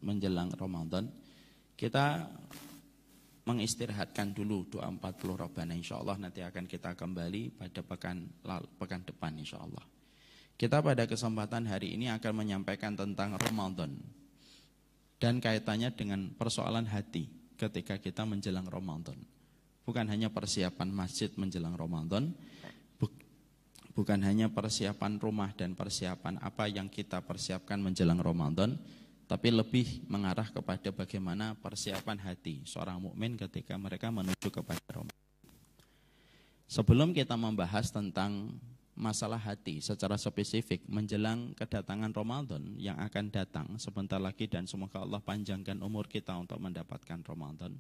menjelang Ramadan, kita mengistirahatkan dulu doa 40 Rabbana. Insyaallah nanti akan kita kembali pada pekan depan insyaallah. Kita pada kesempatan hari ini akan menyampaikan tentang Ramadan dan kaitannya dengan persoalan hati ketika kita menjelang Ramadan. Bukan hanya persiapan masjid menjelang Ramadan, bukan hanya persiapan rumah dan persiapan apa yang kita persiapkan menjelang Ramadan, tapi lebih mengarah kepada bagaimana persiapan hati seorang mukmin ketika mereka menuju kepada Ramadan. Sebelum kita membahas tentang masalah hati secara spesifik menjelang kedatangan Ramadan yang akan datang sebentar lagi, dan semoga Allah panjangkan umur kita untuk mendapatkan Ramadan.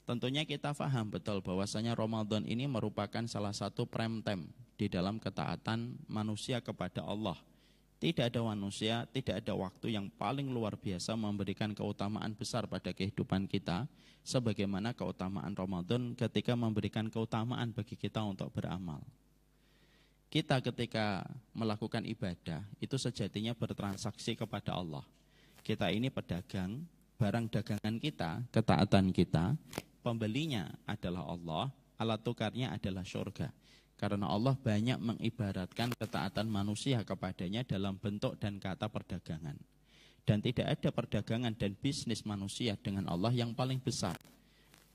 Tentunya kita paham betul bahwasanya Ramadan ini merupakan salah satu prime time di dalam ketaatan manusia kepada Allah. Tidak ada manusia, tidak ada waktu yang paling luar biasa memberikan keutamaan besar pada kehidupan kita sebagaimana keutamaan Ramadan ketika memberikan keutamaan bagi kita untuk beramal. Kita ketika melakukan ibadah itu sejatinya bertransaksi kepada Allah. Kita ini pedagang, barang dagangan kita, ketaatan kita, pembelinya adalah Allah, alat tukarnya adalah surga. Karena Allah banyak mengibaratkan ketaatan manusia kepadanya dalam bentuk dan kata perdagangan. Dan tidak ada perdagangan dan bisnis manusia dengan Allah yang paling besar,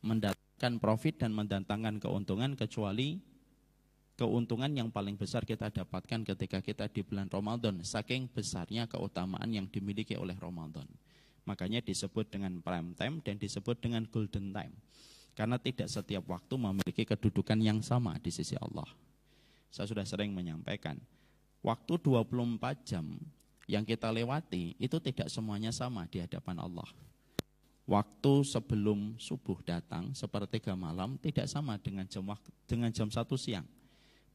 mendatangkan profit dan mendatangkan keuntungan, kecuali keuntungan yang paling besar kita dapatkan ketika kita di bulan Ramadan, saking besarnya keutamaan yang dimiliki oleh Ramadan. Makanya disebut dengan prime time dan disebut dengan golden time. Karena tidak setiap waktu memiliki kedudukan yang sama di sisi Allah. Saya sudah sering menyampaikan, waktu 24 jam yang kita lewati itu tidak semuanya sama di hadapan Allah. Waktu sebelum subuh datang, sepertiga malam, tidak sama dengan jam 1 siang.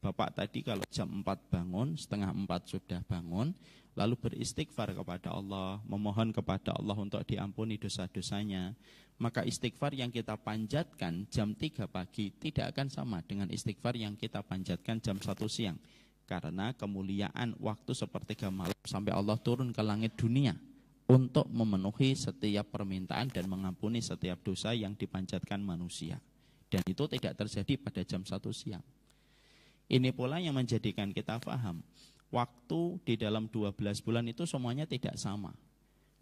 Bapak tadi kalau jam 4 bangun, setengah 4 sudah bangun, lalu beristighfar kepada Allah, memohon kepada Allah untuk diampuni dosa-dosanya, maka istighfar yang kita panjatkan jam 3 pagi tidak akan sama dengan istighfar yang kita panjatkan jam 1 siang. Karena kemuliaan waktu sepertiga malam sampai Allah turun ke langit dunia untuk memenuhi setiap permintaan dan mengampuni setiap dosa yang dipanjatkan manusia. Dan itu tidak terjadi pada jam 1 siang. Ini pula yang menjadikan kita paham, waktu di dalam 12 bulan itu semuanya tidak sama.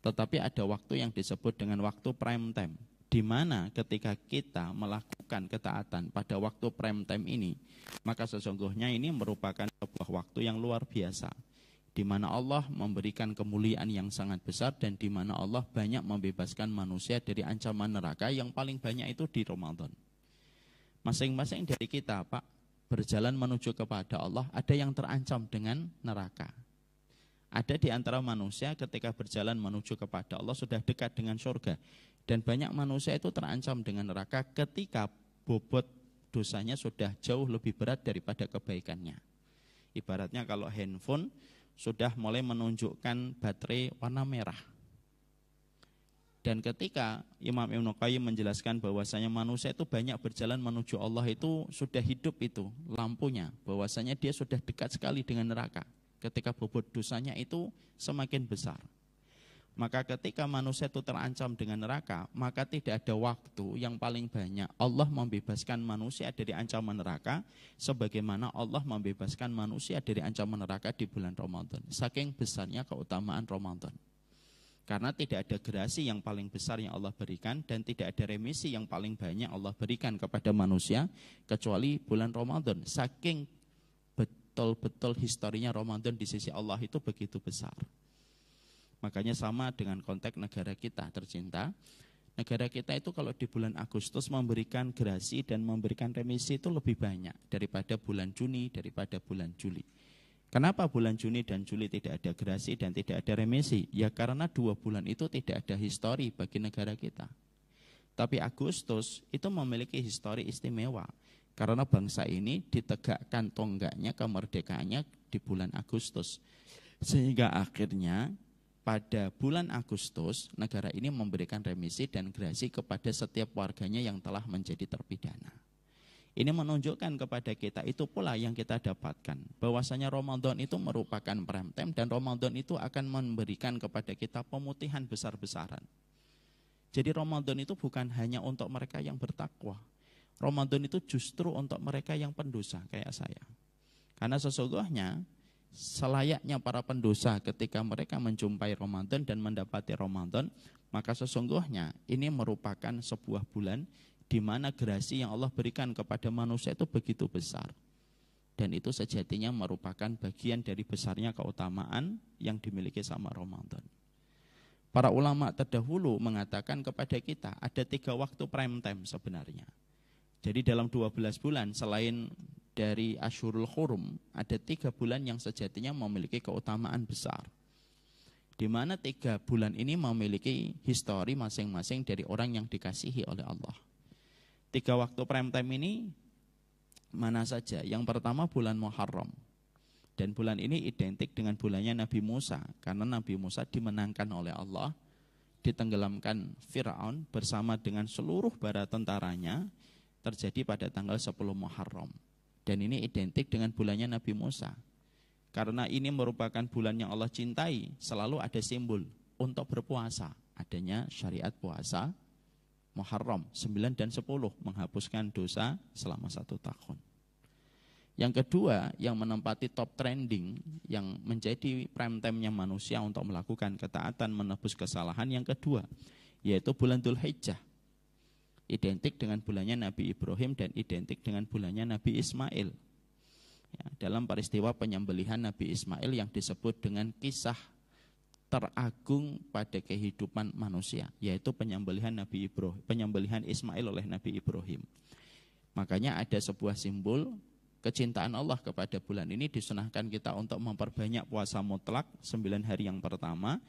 Tetapi ada waktu yang disebut dengan waktu prime time, di mana ketika kita melakukan ketaatan pada waktu prime time ini, maka sesungguhnya ini merupakan sebuah waktu yang luar biasa, di mana Allah memberikan kemuliaan yang sangat besar dan di mana Allah banyak membebaskan manusia dari ancaman neraka yang paling banyak itu di Ramadan. Masing-masing dari kita, Pak, berjalan menuju kepada Allah, ada yang terancam dengan neraka. Ada di antara manusia ketika berjalan menuju kepada Allah sudah dekat dengan surga. Dan banyak manusia itu terancam dengan neraka ketika bobot dosanya sudah jauh lebih berat daripada kebaikannya. Ibaratnya kalau handphone sudah mulai menunjukkan baterai warna merah. Dan ketika Imam Ibnu Qayyim menjelaskan bahwasanya manusia itu banyak berjalan menuju Allah itu sudah hidup itu lampunya, bahwasanya dia sudah dekat sekali dengan neraka ketika bobot dosanya itu semakin besar. Maka ketika manusia itu terancam dengan neraka, maka tidak ada waktu yang paling banyak Allah membebaskan manusia dari ancaman neraka sebagaimana Allah membebaskan manusia dari ancaman neraka di bulan Ramadan. Saking besarnya keutamaan Ramadan. Karena tidak ada gerasi yang paling besar yang Allah berikan dan tidak ada remisi yang paling banyak Allah berikan kepada manusia kecuali bulan Ramadan. Saking betul-betul historinya Ramadan di sisi Allah itu begitu besar. Makanya sama dengan konteks negara kita tercinta. Negara kita itu kalau di bulan Agustus memberikan gerasi dan memberikan remisi itu lebih banyak daripada bulan Juni, daripada bulan Juli. Kenapa bulan Juni dan Juli tidak ada gerasi dan tidak ada remisi? Ya karena 2 bulan itu tidak ada histori bagi negara kita. Tapi Agustus itu memiliki histori istimewa. Karena bangsa ini ditegakkan tonggaknya kemerdekaannya di bulan Agustus. Sehingga akhirnya pada bulan Agustus negara ini memberikan remisi dan gerasi kepada setiap warganya yang telah menjadi terpidana. Ini menunjukkan kepada kita, itu pula yang kita dapatkan, bahwasanya Ramadan itu merupakan prime time, dan Ramadan itu akan memberikan kepada kita pemutihan besar-besaran. Jadi Ramadan itu bukan hanya untuk mereka yang bertakwa. Ramadan itu justru untuk mereka yang pendosa kayak saya. Karena sesungguhnya selayaknya para pendosa ketika mereka menjumpai Ramadan dan mendapati Ramadan, maka sesungguhnya ini merupakan sebuah bulan di mana gerasi yang Allah berikan kepada manusia itu begitu besar. Dan itu sejatinya merupakan bagian dari besarnya keutamaan yang dimiliki sama Ramadan. Para ulama terdahulu mengatakan kepada kita ada 3 waktu prime time sebenarnya. Jadi dalam 12 bulan selain dari Asyurul Hurum, ada 3 bulan yang sejatinya memiliki keutamaan besar. Di mana 3 bulan ini memiliki histori masing-masing dari orang yang dikasihi oleh Allah. 3 waktu prime time ini mana saja? Yang pertama bulan Muharram. Dan bulan ini identik dengan bulannya Nabi Musa. Karena Nabi Musa dimenangkan oleh Allah, ditenggelamkan Fir'aun bersama dengan seluruh bala tentaranya, terjadi pada tanggal 10 Muharram. Dan ini identik dengan bulannya Nabi Musa. Karena ini merupakan bulan yang Allah cintai, selalu ada simbol untuk berpuasa. Adanya syariat puasa Muharram 9 dan 10 menghapuskan dosa selama 1 tahun. Yang kedua yang menempati top trending, yang menjadi prime time-nya manusia untuk melakukan ketaatan, menebus kesalahan, yang kedua yaitu bulan Dzulhijjah. Identik dengan bulannya Nabi Ibrahim dan identik dengan bulannya Nabi Ismail. Ya, dalam peristiwa penyembelihan Nabi Ismail yang disebut dengan kisah teragung pada kehidupan manusia, yaitu penyembelihan Nabi Ibrahim, penyembelihan Ismail oleh Nabi Ibrahim. Makanya ada sebuah simbol kecintaan Allah kepada bulan ini, disunahkan kita untuk memperbanyak puasa mutlak 9 hari yang pertama,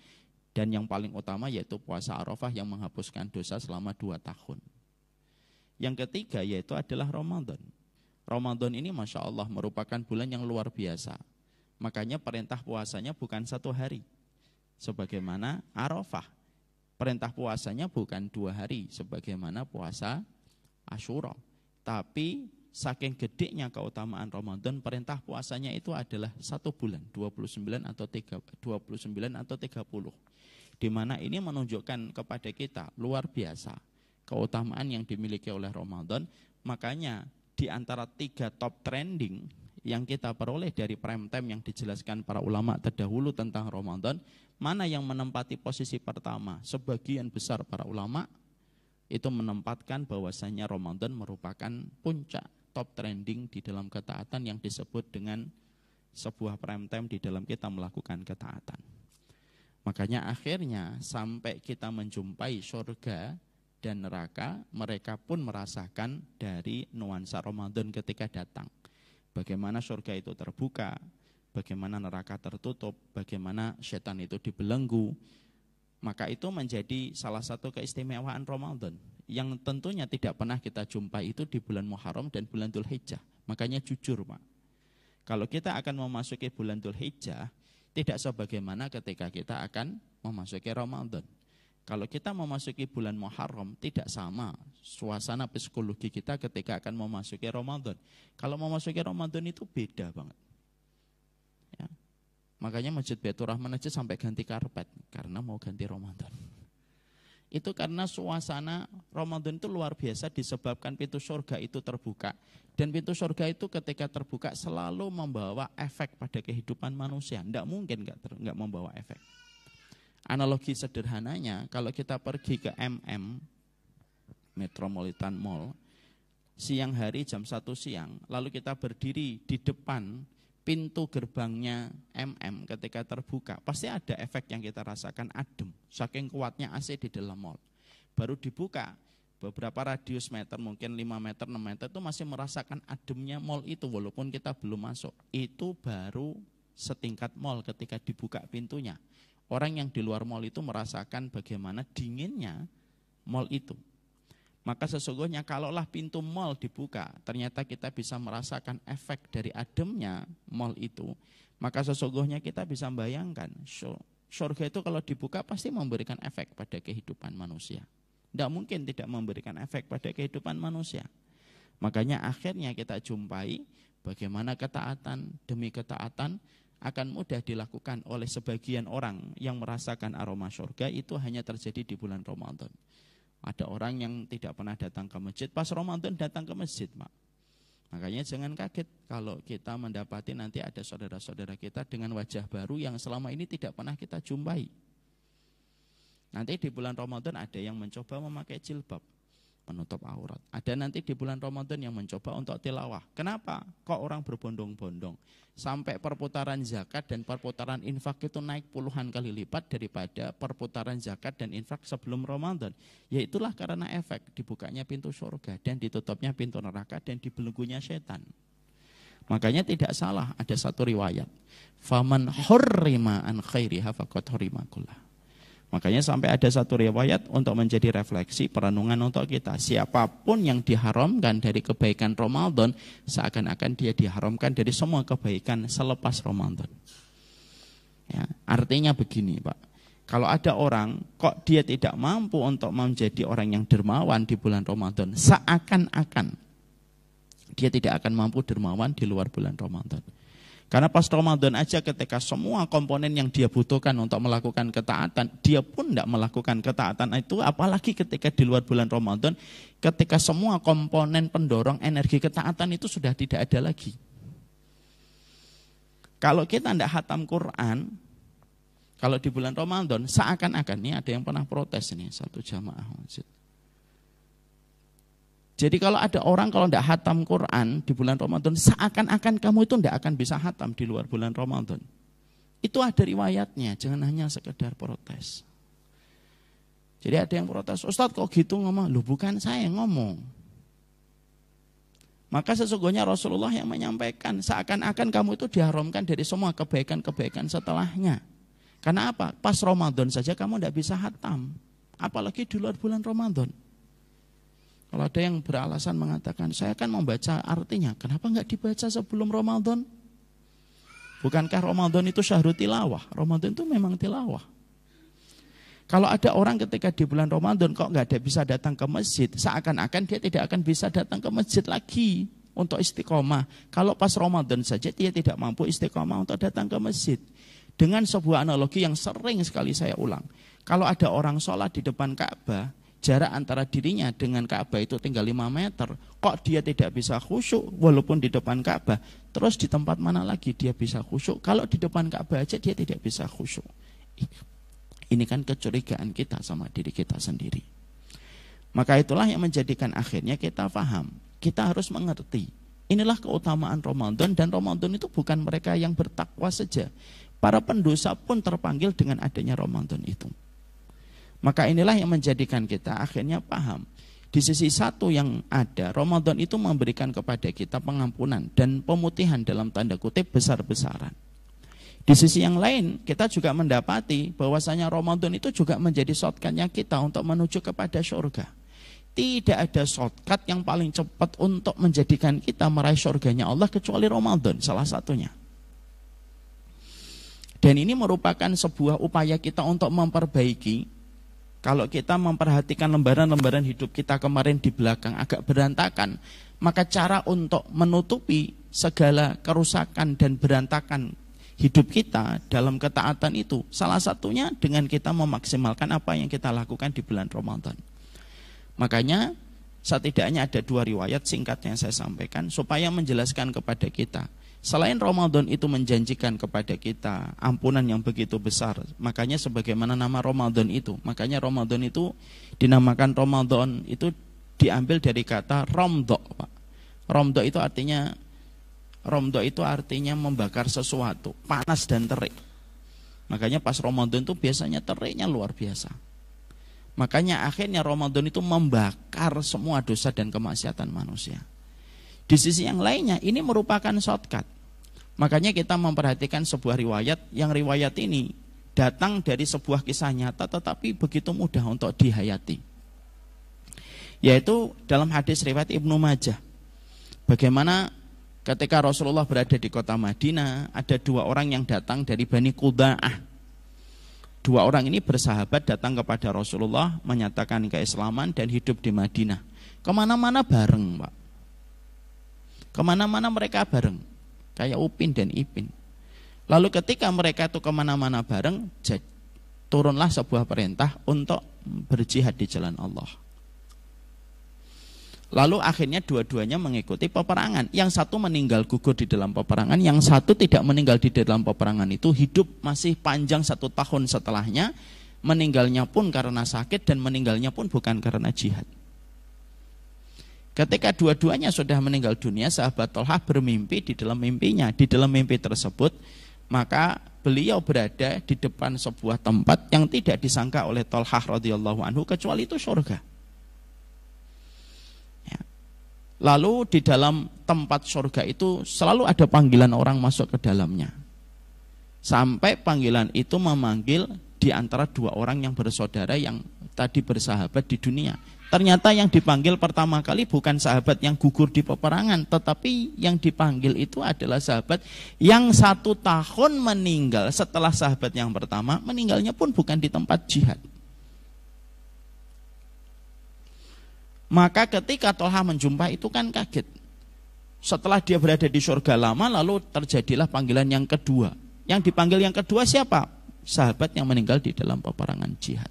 dan yang paling utama yaitu puasa Arafah yang menghapuskan dosa selama 2 tahun. Yang ketiga yaitu adalah Ramadan. Ramadan ini Masya Allah merupakan bulan yang luar biasa. Makanya perintah puasanya bukan 1 hari sebagaimana Arafah. Perintah puasanya bukan 2 hari sebagaimana puasa Asyura. Tapi saking gedenya keutamaan Ramadan, perintah puasanya itu adalah 1 bulan, 29 atau 30. Di mana ini menunjukkan kepada kita luar biasa keutamaan yang dimiliki oleh Ramadan. Makanya di antara 3 top trending yang kita peroleh dari prime time yang dijelaskan para ulama terdahulu tentang Ramadan, mana yang menempati posisi pertama? Sebagian besar para ulama itu menempatkan bahwasanya Ramadan merupakan puncak top trending di dalam ketaatan yang disebut dengan sebuah prime time di dalam kita melakukan ketaatan. Makanya akhirnya sampai kita menjumpai surga dan neraka, mereka pun merasakan dari nuansa Ramadan ketika datang. Bagaimana surga itu terbuka, bagaimana neraka tertutup, bagaimana setan itu dibelenggu. Maka itu menjadi salah satu keistimewaan Ramadan yang tentunya tidak pernah kita jumpai itu di bulan Muharram dan bulan Dzulhijjah. Makanya jujur Pak, kalau kita akan memasuki bulan Dzulhijjah, tidak sebagaimana ketika kita akan memasuki Ramadan. Kalau kita memasuki bulan Muharram, tidak sama suasana psikologi kita ketika akan memasuki Ramadan. Kalau memasuki Ramadan itu beda banget. Ya. Makanya Masjid Baitur Rahman aja sampai ganti karpet karena mau ganti Ramadan. Itu karena suasana Ramadan itu luar biasa disebabkan pintu surga itu terbuka. Dan pintu surga itu ketika terbuka selalu membawa efek pada kehidupan manusia. Tidak mungkin nggak membawa efek. Analogi sederhananya, kalau kita pergi ke Metropolitan Mall, siang hari jam 1 siang, lalu kita berdiri di depan pintu gerbangnya ketika terbuka, pasti ada efek yang kita rasakan, adem, saking kuatnya AC di dalam mall. Baru dibuka, beberapa radius meter, mungkin 5 meter, 6 meter, itu masih merasakan ademnya mall itu, walaupun kita belum masuk. Itu baru setingkat mall ketika dibuka pintunya. Orang yang di luar mall itu merasakan bagaimana dinginnya mall itu. Maka sesungguhnya kalaulah pintu mall dibuka, ternyata kita bisa merasakan efek dari ademnya mall itu. Maka sesungguhnya kita bisa bayangkan, surga itu kalau dibuka pasti memberikan efek pada kehidupan manusia. Tidak mungkin tidak memberikan efek pada kehidupan manusia. Makanya akhirnya kita jumpai bagaimana ketaatan demi ketaatan akan mudah dilakukan oleh sebagian orang yang merasakan aroma surga itu hanya terjadi di bulan Ramadan. Ada orang yang tidak pernah datang ke masjid, pas Ramadan datang ke masjid, Pak. Makanya jangan kaget kalau kita mendapati nanti ada saudara-saudara kita dengan wajah baru yang selama ini tidak pernah kita jumpai. Nanti di bulan Ramadan ada yang mencoba memakai jilbab, menutup aurat. Ada nanti di bulan Ramadan yang mencoba untuk tilawah. Kenapa? Kok orang berbondong-bondong? Sampai perputaran zakat dan perputaran infak itu naik puluhan kali lipat daripada perputaran zakat dan infak sebelum Ramadan. Yaitulah karena efek dibukanya pintu surga dan ditutupnya pintu neraka dan dibelenggunya setan. Makanya tidak salah ada satu riwayat. Faman hurrima an khairiha faqad hurrima kullah. Makanya sampai ada satu riwayat untuk menjadi refleksi perenungan untuk kita. Siapapun yang diharamkan dari kebaikan Ramadan, seakan-akan dia diharamkan dari semua kebaikan selepas Ramadan. Ya, artinya begini, Pak. Kalau ada orang kok dia tidak mampu untuk menjadi orang yang dermawan di bulan Ramadan, seakan-akan dia tidak akan mampu dermawan di luar bulan Ramadan. Karena pas Ramadan aja ketika semua komponen yang dia butuhkan untuk melakukan ketaatan, dia pun tidak melakukan ketaatan itu, apalagi ketika di luar bulan Ramadan, ketika semua komponen pendorong energi ketaatan itu sudah tidak ada lagi. Kalau kita tidak hatam Quran, kalau di bulan Ramadan, seakan-akan, ini ada yang pernah protes ini, satu jamaah masjid. Jadi kalau ada orang kalau tidak hatam Quran di bulan Ramadan, seakan-akan kamu itu tidak akan bisa hatam di luar bulan Ramadan. Itu ada riwayatnya, jangan hanya sekedar protes. Jadi ada yang protes, Ustadz kok gitu ngomong? Loh bukan saya yang ngomong. Maka sesungguhnya Rasulullah yang menyampaikan, seakan-akan kamu itu diharamkan dari semua kebaikan-kebaikan setelahnya. Karena apa? Pas Ramadan saja kamu tidak bisa hatam, apalagi di luar bulan Ramadan. Kalau ada yang beralasan mengatakan, saya kan membaca artinya, kenapa enggak dibaca sebelum Ramadan? Bukankah Ramadan itu syahrul tilawah? Ramadan itu memang tilawah. Kalau ada orang ketika di bulan Ramadan kok enggak ada bisa datang ke masjid, seakan-akan dia tidak akan bisa datang ke masjid lagi untuk istiqomah. Kalau pas Ramadan saja dia tidak mampu istiqomah untuk datang ke masjid. Dengan sebuah analogi yang sering sekali saya ulang. Kalau ada orang sholat di depan Ka'bah, jarak antara dirinya dengan Ka'bah itu tinggal 5 meter. Kok dia tidak bisa khusyuk walaupun di depan Ka'bah? Terus di tempat mana lagi dia bisa khusyuk? Kalau di depan Ka'bah aja dia tidak bisa khusyuk. Ini kan kecurigaan kita sama diri kita sendiri. Maka itulah yang menjadikan akhirnya kita paham. Kita harus mengerti. Inilah keutamaan Ramadan, dan Ramadan itu bukan mereka yang bertakwa saja. Para pendosa pun terpanggil dengan adanya Ramadan itu. Maka inilah yang menjadikan kita akhirnya paham. Di sisi satu yang ada, Ramadan itu memberikan kepada kita pengampunan dan pemutihan dalam tanda kutip besar-besaran. Di sisi yang lain, kita juga mendapati bahwasanya Ramadan itu juga menjadi shortcut-nya kita untuk menuju kepada surga. Tidak ada shortcut yang paling cepat untuk menjadikan kita meraih surganya Allah kecuali Ramadan, salah satunya. Dan ini merupakan sebuah upaya kita untuk memperbaiki. Kalau kita memperhatikan lembaran-lembaran hidup kita kemarin di belakang agak berantakan, maka cara untuk menutupi segala kerusakan dan berantakan hidup kita dalam ketaatan itu, salah satunya dengan kita memaksimalkan apa yang kita lakukan di bulan Ramadan. Makanya setidaknya ada 2 riwayat singkat yang saya sampaikan supaya menjelaskan kepada kita. Selain Ramadan itu menjanjikan kepada kita ampunan yang begitu besar, makanya sebagaimana nama Ramadan itu, makanya Ramadan itu dinamakan Ramadan itu diambil dari kata romdo, Pak. Romdo itu artinya membakar sesuatu, panas dan terik. Makanya pas Ramadan itu biasanya teriknya luar biasa. Makanya akhirnya Ramadan itu membakar semua dosa dan kemaksiatan manusia. Di sisi yang lainnya ini merupakan shortcut. Makanya kita memperhatikan sebuah riwayat, yang riwayat ini datang dari sebuah kisah nyata tetapi begitu mudah untuk dihayati. Yaitu dalam hadis riwayat Ibnu Majah. Bagaimana ketika Rasulullah berada di kota Madinah, ada 2 orang yang datang dari Bani Quda'ah. 2 orang ini bersahabat datang kepada Rasulullah, menyatakan keislaman dan hidup di Madinah. Kemana-mana bareng, Pak. Kemana-mana mereka bareng, kayak Upin dan Ipin. Lalu ketika mereka itu kemana-mana bareng, turunlah sebuah perintah untuk berjihad di jalan Allah. Lalu akhirnya dua-duanya mengikuti peperangan. Yang satu meninggal gugur di dalam peperangan, yang satu tidak meninggal di dalam peperangan itu, hidup masih panjang 1 tahun setelahnya. Meninggalnya pun karena sakit dan meninggalnya pun bukan karena jihad. Ketika dua-duanya sudah meninggal dunia, sahabat Thalhah bermimpi di dalam mimpinya. Di dalam mimpi tersebut, maka beliau berada di depan sebuah tempat yang tidak disangka oleh Thalhah radhiyallahu anhu kecuali itu surga. Ya. Lalu di dalam tempat surga itu selalu ada panggilan orang masuk ke dalamnya. Sampai panggilan itu memanggil di antara 2 orang yang bersaudara yang tadi bersahabat di dunia. Ternyata yang dipanggil pertama kali bukan sahabat yang gugur di peperangan, tetapi yang dipanggil itu adalah sahabat yang 1 tahun meninggal setelah sahabat yang pertama, meninggalnya pun bukan di tempat jihad. Maka ketika Thalhah menjumpai itu kan kaget. Setelah dia berada di surga lama, lalu terjadilah panggilan yang kedua. Yang dipanggil yang kedua siapa? Sahabat yang meninggal di dalam peperangan jihad.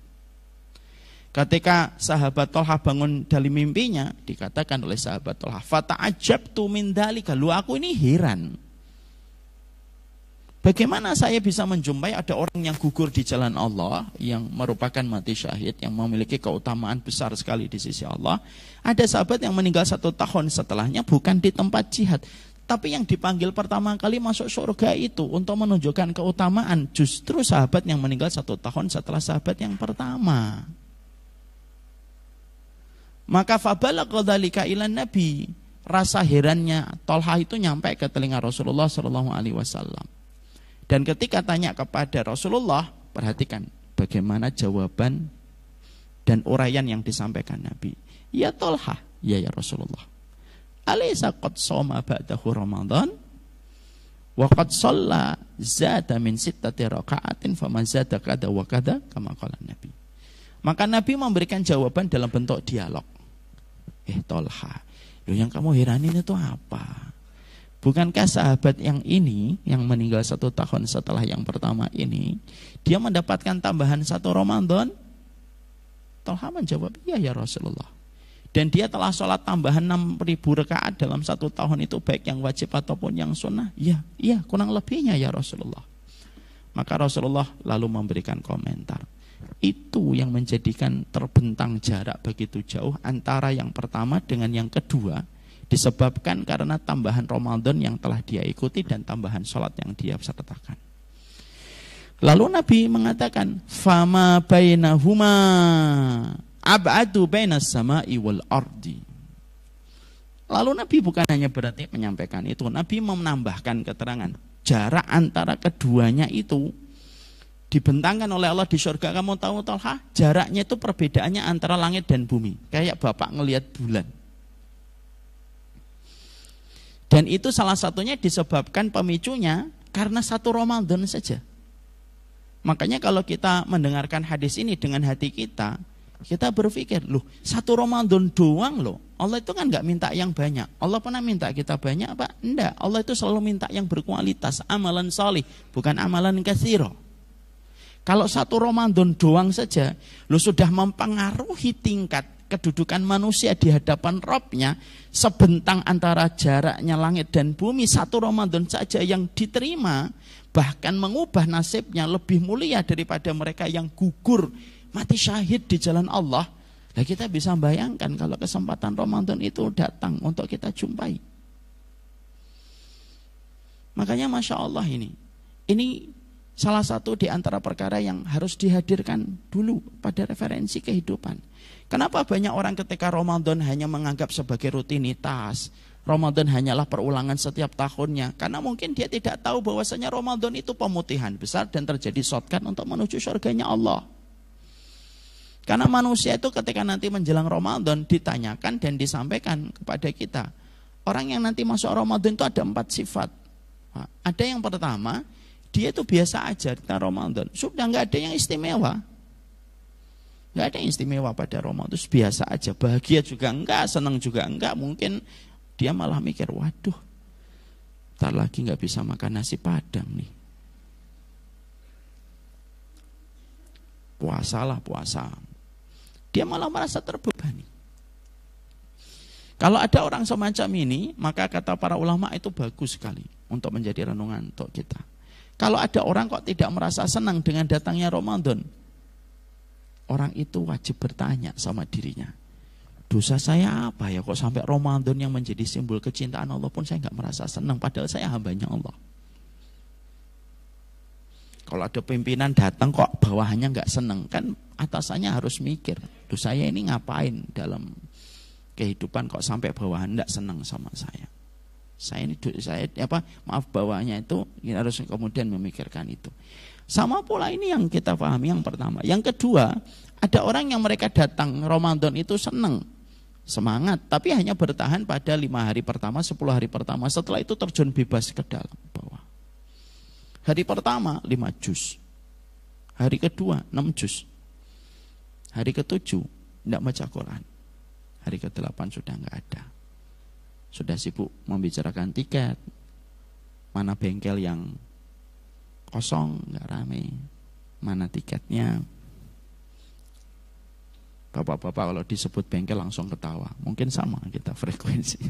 Ketika sahabat Thalhah bangun dari mimpinya, dikatakan oleh sahabat Thalhah, "Fata'ajabtu min dzalika." Lu aku ini heran. Bagaimana saya bisa menjumpai ada orang yang gugur di jalan Allah, yang merupakan mati syahid, yang memiliki keutamaan besar sekali di sisi Allah. Ada sahabat yang meninggal 1 tahun setelahnya bukan di tempat jihad. Tapi yang dipanggil pertama kali masuk surga itu untuk menunjukkan keutamaan justru sahabat yang meninggal 1 tahun setelah sahabat yang pertama. Maka fabalagha dzalika ilan Nabi. Rasa herannya Thalhah itu nyampe ke telinga Rasulullah SAW. Dan ketika tanya kepada Rasulullah, perhatikan bagaimana jawaban dan uraian yang disampaikan Nabi. Ya Thalhah, ya Rasulullah. Alaysa qad shoma ba'dahu Ramadan wa qad shalla zada min 6 raka'atin faman zada kada wa kada kama qala Nabi. Maka Nabi memberikan jawaban dalam bentuk dialog. Thalhah, yang kamu heranin itu apa? Bukankah sahabat yang ini yang meninggal 1 tahun setelah yang pertama ini, dia mendapatkan tambahan 1 Ramadan? Thalhah menjawab, iya ya Rasulullah. Dan dia telah sholat tambahan 6.000 rakaat dalam 1 tahun itu, baik yang wajib ataupun yang sunnah. Iya, kurang lebihnya ya Rasulullah. Maka Rasulullah lalu memberikan komentar. Itu yang menjadikan terbentang jarak begitu jauh antara yang pertama dengan yang kedua, disebabkan karena tambahan Ramadan yang telah dia ikuti dan tambahan sholat yang dia sertakan. Lalu Nabi mengatakan, fama bainahuma ab'adu bainas sama'i wal ardi. Lalu Nabi bukan hanya berarti menyampaikan itu, Nabi menambahkan keterangan jarak antara keduanya itu dibentangkan oleh Allah di surga. Kamu tahu Thalhah, jaraknya itu perbedaannya antara langit dan bumi, kayak bapak ngelihat bulan. Dan itu salah satunya disebabkan pemicunya karena 1 Ramadan saja. Makanya kalau kita mendengarkan hadis ini dengan hati kita berpikir, 1 Ramadan doang loh. Allah itu kan gak minta yang banyak. Allah pernah minta kita banyak apa? Enggak. Allah itu selalu minta yang berkualitas, amalan salih, bukan amalan katsiro. Kalau 1 Ramadan doang saja, sudah mempengaruhi tingkat kedudukan manusia di hadapan Rabb-nya, sebentang antara jaraknya langit dan bumi. 1 Ramadan saja yang diterima, bahkan mengubah nasibnya lebih mulia daripada mereka yang gugur mati syahid di jalan Allah. Nah, kita bisa bayangkan kalau kesempatan Ramadan itu datang untuk kita jumpai. Makanya Masya Allah ini salah satu di antara perkara yang harus dihadirkan dulu pada referensi kehidupan. Kenapa banyak orang ketika Ramadan hanya menganggap sebagai rutinitas, Ramadan hanyalah perulangan setiap tahunnya, karena mungkin dia tidak tahu bahwasanya Ramadan itu pemutihan besar dan terjadi shortcut untuk menuju surganya Allah. Karena manusia itu ketika nanti menjelang Ramadan ditanyakan dan disampaikan kepada kita, orang yang nanti masuk Ramadan itu ada 4 sifat. Nah, ada yang pertama, dia itu biasa aja di Ramadan, sudah nggak ada yang istimewa. Nggak ada yang istimewa pada Ramadan, itu biasa aja, bahagia juga enggak, senang juga enggak, mungkin Dia malah mikir, waduh, ntar lagi nggak bisa makan nasi padang nih. Puasalah puasa. Dia malah merasa terbebani. Kalau ada orang semacam ini, maka kata para ulama itu bagus sekali untuk menjadi renungan untuk kita. Kalau ada orang kok tidak merasa senang dengan datangnya Ramadan, orang itu wajib bertanya sama dirinya, dosa saya apa ya kok sampai Ramadan yang menjadi simbol kecintaan Allah pun saya nggak merasa senang, padahal saya hambanya Allah. Kalau ada pimpinan datang kok bawahannya nggak senang, kan atasannya harus mikir, dosa saya ini ngapain dalam kehidupan kok sampai bawahan nggak senang sama saya. Bawahannya itu harus kemudian memikirkan itu. Sama pula ini yang kita pahami yang pertama. Yang kedua, ada orang yang mereka datang Ramadan itu senang, semangat, tapi hanya bertahan pada 5 hari pertama, 10 hari pertama. Setelah itu terjun bebas ke dalam bawah. Hari pertama 5 juz, hari kedua 6 juz, hari ke-7 tidak baca Quran, hari ke-8 sudah nggak ada. Sudah sibuk membicarakan tiket, mana bengkel yang kosong, nggak rame, mana tiketnya. Bapak-bapak kalau disebut bengkel langsung ketawa. Mungkin sama kita frekuensi.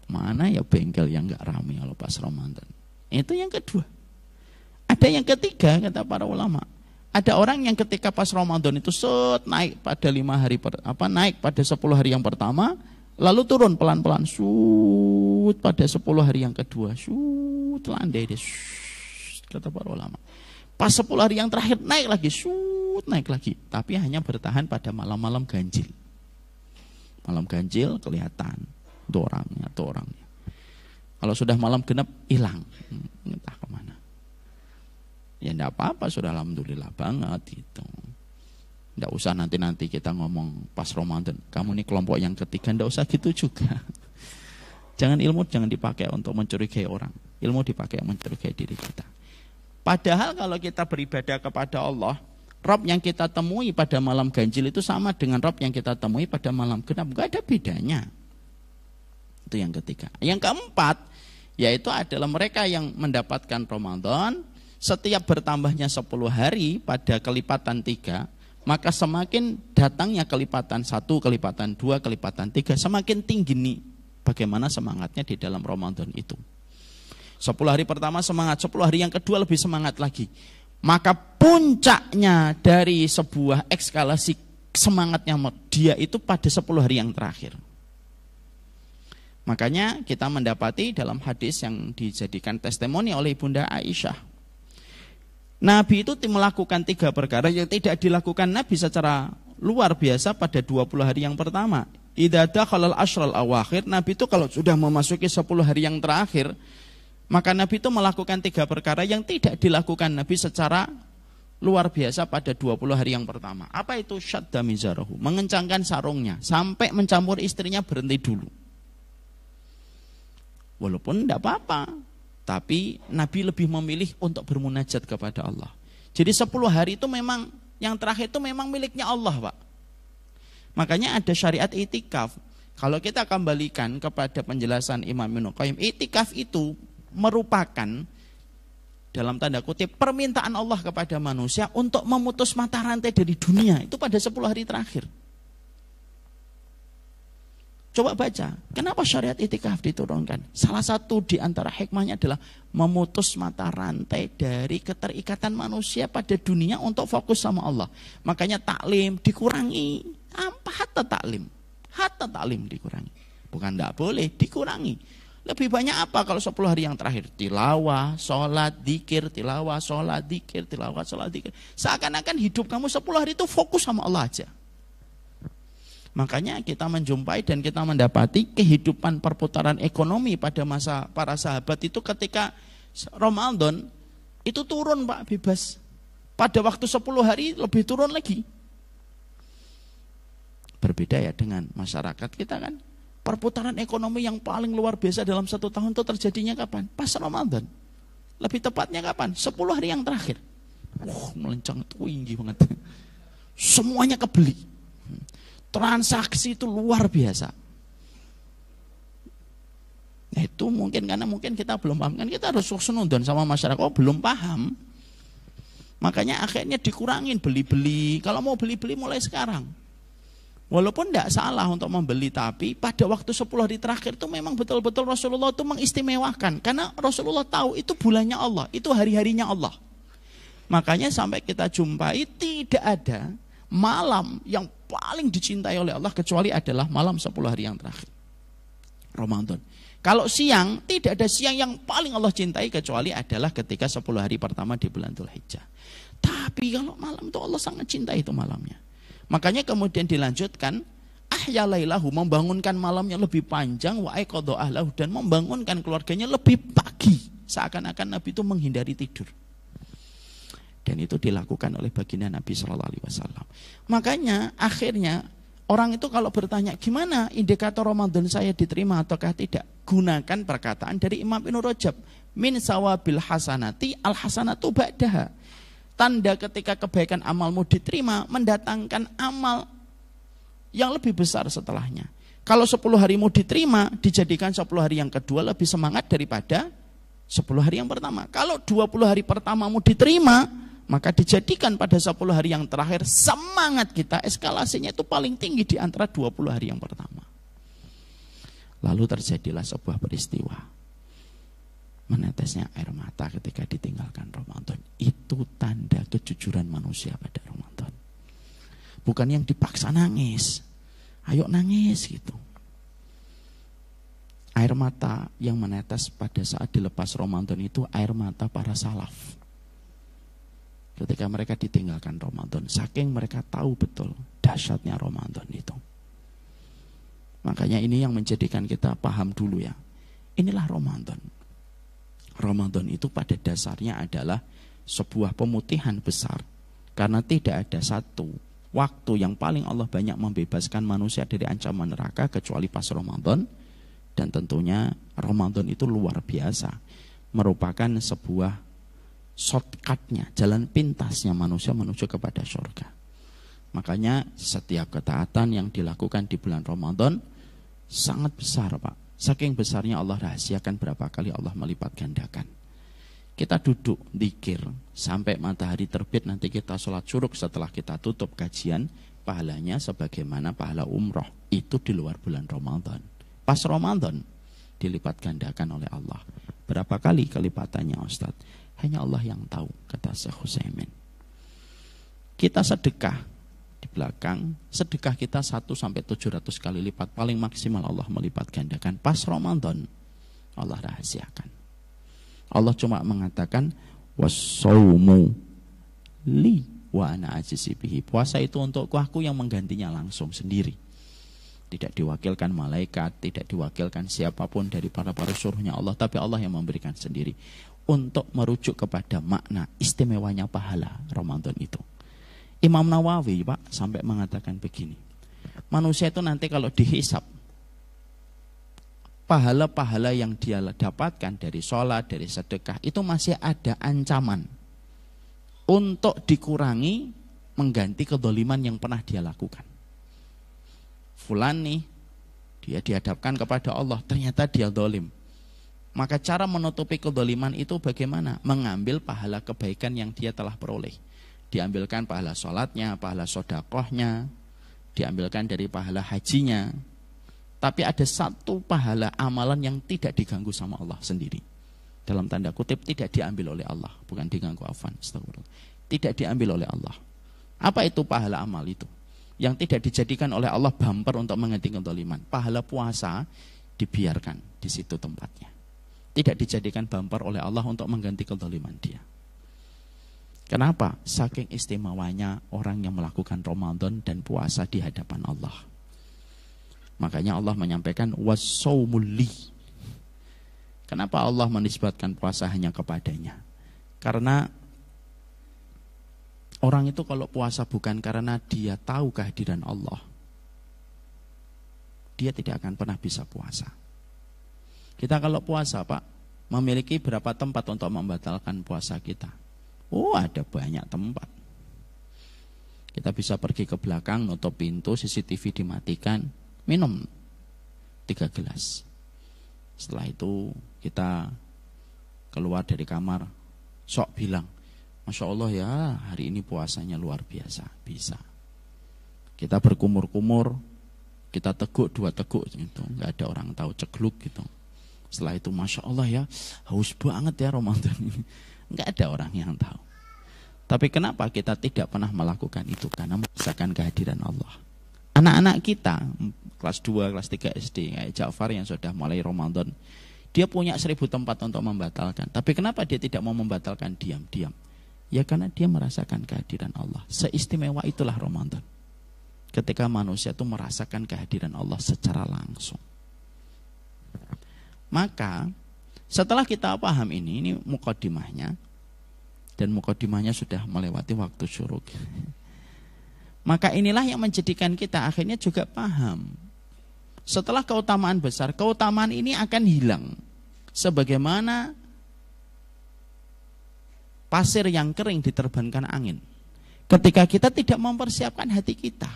Mana ya bengkel yang nggak rame kalau pas Ramadan. Itu yang kedua. Ada yang ketiga, kata para ulama. Ada orang yang ketika pas Ramadan itu naik pada 5 hari naik pada 10 hari yang pertama, lalu turun pelan-pelan pada 10 hari yang kedua, landai deh. Kata para ulama. Pas 10 hari yang terakhir naik lagi, naik lagi. Tapi hanya bertahan pada malam-malam ganjil. Malam ganjil kelihatan itu orangnya. Kalau sudah malam genap hilang, entah kemana. Ya enggak apa-apa, sudah alhamdulillah banget itu. Enggak usah nanti kita ngomong pas Ramadan, kamu nih kelompok yang ketiga, enggak usah gitu juga. Ilmu jangan dipakai untuk mencurigai orang. Ilmu dipakai mencurigai diri kita. Padahal kalau kita beribadah kepada Allah, Rabb yang kita temui pada malam ganjil itu sama dengan Rabb yang kita temui pada malam genap, enggak ada bedanya. Itu yang ketiga. Yang keempat, yaitu adalah mereka yang mendapatkan Ramadan, setiap bertambahnya 10 hari pada kelipatan 3, maka semakin datangnya kelipatan 1, kelipatan 2, kelipatan 3, semakin tinggi nih bagaimana semangatnya di dalam Ramadan itu. 10 hari pertama semangat, 10 hari yang kedua lebih semangat lagi. Maka puncaknya dari sebuah eskalasi semangatnya dia itu pada 10 hari yang terakhir. Makanya kita mendapati dalam hadis yang dijadikan testimoni oleh Bunda Aisyah, Nabi itu melakukan 3 perkara yang tidak dilakukan Nabi secara luar biasa pada 20 hari yang pertama. Idza dakhalal ashral awakhir, Nabi itu kalau sudah memasuki 10 hari yang terakhir, maka Nabi itu melakukan 3 perkara yang tidak dilakukan Nabi secara luar biasa pada 20 hari yang pertama. Apa itu? Syadda mizarahu, mengencangkan sarungnya sampai mencampur istrinya berhenti dulu. Walaupun tidak apa-apa, tapi Nabi lebih memilih untuk bermunajat kepada Allah. Jadi 10 hari itu memang, yang terakhir itu memang miliknya Allah, Pak. Makanya ada syariat itikaf. Kalau kita kembalikan kepada penjelasan Imam Ibnu Qayyim, itikaf itu merupakan dalam tanda kutip permintaan Allah kepada manusia untuk memutus mata rantai dari dunia. Itu pada 10 hari terakhir. Coba baca, kenapa syariat itikaf diturunkan? Salah satu di antara hikmahnya adalah memutus mata rantai dari keterikatan manusia pada dunia untuk fokus sama Allah. Makanya taklim dikurangi, hatta taklim dikurangi. Bukan tidak boleh, dikurangi. Lebih banyak apa kalau 10 hari yang terakhir? Tilawah, sholat, dzikir, tilawah, sholat, dzikir, tilawah, sholat, dzikir. Seakan-akan hidup kamu 10 hari itu fokus sama Allah aja. Makanya kita menjumpai dan kita mendapati kehidupan perputaran ekonomi pada masa para sahabat itu ketika Ramadan itu turun, Pak, bebas. Pada waktu 10 hari lebih turun lagi. Berbeda ya dengan masyarakat kita kan. Perputaran ekonomi yang paling luar biasa dalam 1 tahun itu terjadinya kapan? Pas Ramadan. Lebih tepatnya kapan? 10 hari yang terakhir. Melencang tinggi banget. Semuanya kebeli. Transaksi itu luar biasa. Itu mungkin karena kita belum paham, kan kita harus sunudon sama masyarakat. Oh, belum paham. Makanya akhirnya dikurangin beli-beli. Kalau mau beli-beli mulai sekarang. Walaupun tidak salah untuk membeli, tapi pada waktu 10 hari terakhir itu memang betul-betul Rasulullah itu mengistimewakan. Karena Rasulullah tahu itu bulannya Allah, itu hari-harinya Allah. Makanya sampai kita jumpai tidak ada malam yang paling dicintai oleh Allah kecuali adalah malam 10 hari yang terakhir Ramadan. Kalau siang, tidak ada siang yang paling Allah cintai kecuali adalah ketika 10 hari pertama di bulan Dzulhijjah. Tapi kalau malam itu Allah sangat cintai itu malamnya. Makanya kemudian dilanjutkan, ahya lailahu, membangunkan malamnya lebih panjang, wa aiqadha ahlahu, dan membangunkan keluarganya lebih pagi. Seakan-akan Nabi itu menghindari tidur. Dan itu dilakukan oleh baginda Nabi SAW. Makanya akhirnya orang itu kalau bertanya gimana indikator Ramadan saya diterima ataukah tidak, gunakan perkataan dari Imam Ibnu Rajab, min sawabil hasanati al hasanatu ba'daha. Tanda ketika kebaikan amalmu diterima, mendatangkan amal yang lebih besar setelahnya. Kalau 10 harimu diterima, dijadikan 10 hari yang kedua lebih semangat daripada 10 hari yang pertama. Kalau 20 hari pertamamu diterima, maka dijadikan pada 10 hari yang terakhir semangat kita, eskalasinya itu paling tinggi di antara 20 hari yang pertama. Lalu terjadilah sebuah peristiwa, menetesnya air mata ketika ditinggalkan Ramadan. Itu tanda kejujuran manusia pada Ramadan. Bukan yang dipaksa nangis, ayo nangis gitu. Air mata yang menetes pada saat dilepas Ramadan itu air mata para salaf. Ketika mereka ditinggalkan Ramadan, saking mereka tahu betul dahsyatnya Ramadan itu. Makanya ini yang menjadikan kita paham dulu ya. Inilah Ramadan. Ramadan itu pada dasarnya adalah sebuah pemutihan besar. Karena tidak ada satu waktu yang paling Allah banyak membebaskan manusia dari ancaman neraka kecuali pas Ramadan. Dan tentunya Ramadan itu luar biasa. Merupakan sebuah shortcutnya, jalan pintasnya manusia menuju kepada surga. Makanya setiap ketaatan yang dilakukan di bulan Ramadan sangat besar, Pak. Saking besarnya Allah rahasiakan berapa kali Allah melipat gandakan. Kita duduk zikir sampai matahari terbit, nanti kita sholat syuruk setelah kita tutup kajian, pahalanya sebagaimana pahala umroh. Itu di luar bulan Ramadan. Pas Ramadan dilipat gandakan oleh Allah. Berapa kali kelipatannya, Ustadz? Hanya Allah yang tahu, kata Syekh Utsaimin. Kita sedekah di belakang, sedekah kita 1-700 kali lipat, paling maksimal Allah melipat gandakan. Pas Ramadan Allah rahasiakan. Allah cuma mengatakan was-saumu li wa ana ajzi bihi. Puasa itu untukku, aku yang menggantinya langsung sendiri. Tidak diwakilkan malaikat, tidak diwakilkan siapapun dari para suruhnya Allah, tapi Allah yang memberikan sendiri. Untuk merujuk kepada makna istimewanya pahala Ramadan itu. Imam Nawawi, Pak, sampai mengatakan begini. Manusia itu nanti kalau dihisap, pahala-pahala yang dia dapatkan dari sholat, dari sedekah, itu masih ada ancaman untuk dikurangi, mengganti kedoliman yang pernah dia lakukan. Fulan nih, dia dihadapkan kepada Allah, ternyata dia dolim. Maka cara menutupi kedoliman itu bagaimana? Mengambil pahala kebaikan yang dia telah peroleh. Diambilkan pahala sholatnya, pahala sodakohnya, diambilkan dari pahala hajinya. Tapi ada satu pahala amalan yang tidak diganggu sama Allah sendiri. Dalam tanda kutip tidak diambil oleh Allah. Bukan diganggu, afwan, astagfirullah. Tidak diambil oleh Allah. Apa itu pahala amal itu? Yang tidak dijadikan oleh Allah bumper untuk mengganti kedoliman. Pahala puasa dibiarkan di situ tempatnya. Tidak dijadikan bumper oleh Allah untuk mengganti kezaliman dia. Kenapa? Saking istimewanya orang yang melakukan Ramadan dan puasa di hadapan Allah. Makanya Allah menyampaikan was-saumul li. Kenapa Allah menisbatkan puasa hanya kepadanya? Karena orang itu kalau puasa bukan karena dia tahu kehadiran Allah, dia tidak akan pernah bisa puasa. Kita kalau puasa, Pak, memiliki berapa tempat untuk membatalkan puasa kita? Oh, ada banyak tempat. Kita bisa pergi ke belakang, nutup pintu, CCTV dimatikan, minum 3 gelas. Setelah itu kita keluar dari kamar, sok bilang, Masya Allah ya, hari ini puasanya luar biasa. Bisa. Kita berkumur-kumur, kita teguk 2 teguk gitu, nggak ada orang tahu, cegluk gitu. Setelah itu Masya Allah ya, haus banget ya Ramadan ini. Nggak ada orang yang tahu. Tapi kenapa kita tidak pernah melakukan itu? Karena merasakan kehadiran Allah. Anak-anak kita kelas 2, kelas 3 SD kayak Ja'far yang sudah mulai Ramadan, dia punya 1000 tempat untuk membatalkan. Tapi kenapa dia tidak mau membatalkan diam-diam? Ya karena dia merasakan kehadiran Allah. Seistimewa itulah Ramadan. Ketika manusia itu merasakan kehadiran Allah secara langsung. Maka setelah kita paham ini mukadimahnya, dan mukadimahnya sudah melewati waktu syuruk. Maka inilah yang menjadikan kita akhirnya juga paham. Setelah keutamaan besar, keutamaan ini akan hilang. Sebagaimana pasir yang kering diterbangkan angin. Ketika kita tidak mempersiapkan hati kita.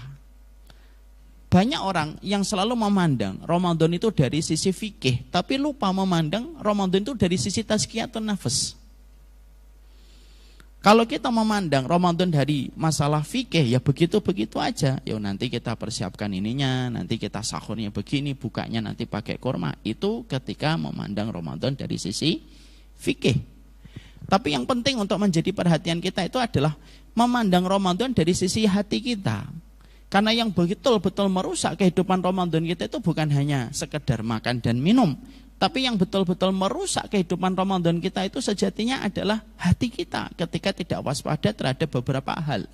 Banyak orang yang selalu memandang Ramadan itu dari sisi fikih, tapi lupa memandang Ramadan itu dari sisi tazkiyatun nafas. Kalau kita memandang Ramadan dari masalah fikih, ya begitu-begitu aja. Ya nanti kita persiapkan ininya, nanti kita sahurnya begini, bukanya nanti pakai kurma. Itu ketika memandang Ramadan dari sisi fikih. Tapi yang penting untuk menjadi perhatian kita itu adalah memandang Ramadan dari sisi hati kita. Karena yang betul-betul merusak kehidupan Ramadan kita itu bukan hanya sekedar makan dan minum, tapi yang betul-betul merusak kehidupan Ramadan kita itu sejatinya adalah hati kita ketika tidak waspada terhadap beberapa hal.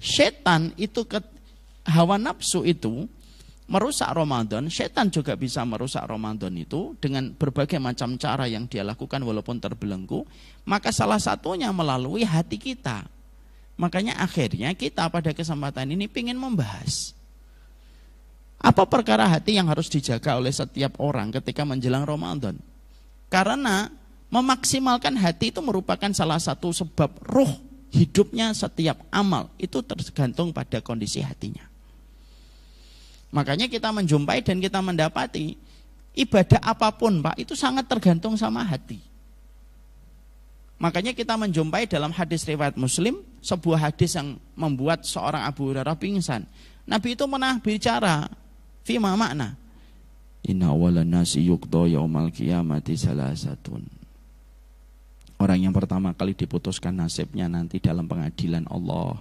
Setan itu, hawa nafsu itu merusak Ramadan. Setan juga bisa merusak Ramadan itu dengan berbagai macam cara yang dia lakukan walaupun terbelenggu. Maka salah satunya melalui hati kita. Makanya akhirnya kita pada kesempatan ini ingin membahas apa perkara hati yang harus dijaga oleh setiap orang ketika menjelang Ramadan. Karena memaksimalkan hati itu merupakan salah satu sebab ruh hidupnya setiap amal itu tergantung pada kondisi hatinya. Makanya kita menjumpai dan kita mendapati ibadah apapun Pak itu sangat tergantung sama hati. Makanya kita menjumpai dalam hadis riwayat Muslim, sebuah hadis yang membuat seorang Abu Hurairah pingsan. Nabi itu pernah bicara, fima makna, inna awalan nasi yuqda yaumal qiyamati salasatun. Orang yang pertama kali diputuskan nasibnya nanti dalam pengadilan Allah,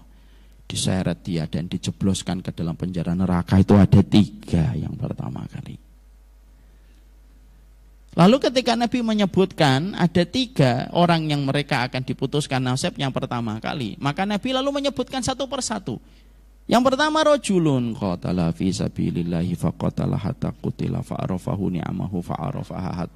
diseret dia dan dijebloskan ke dalam penjara neraka itu ada 3 yang pertama kali. Lalu ketika Nabi menyebutkan ada 3 orang yang mereka akan diputuskan nasib yang pertama kali, maka Nabi lalu menyebutkan satu persatu. Yang pertama rajulun qatala fi sabilillahi faqatala hatta qutila fa'arafahu ni'amahu fa'arafaha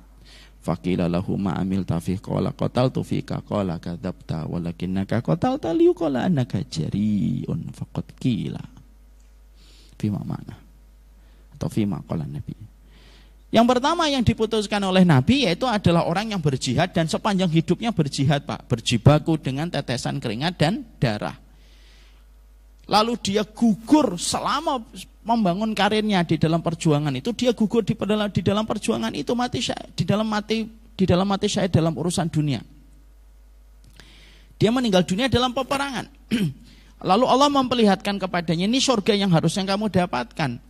faqila lahu ma amilta fi qala qataltu fika qala kadzabta walakinnaka qatalta liyuqala annaka jari'un faqad qila. Fima mana? Atau fima qala Nabi. Yang pertama yang diputuskan oleh Nabi yaitu adalah orang yang berjihad dan sepanjang hidupnya berjihad Pak, berjibaku dengan tetesan keringat dan darah. Lalu dia gugur selama membangun karirnya di dalam perjuangan itu, dia gugur di dalam perjuangan itu, mati syahid dalam urusan dunia. Dia meninggal dunia dalam peperangan. Lalu Allah memperlihatkan kepadanya, ini surga yang harusnya kamu dapatkan.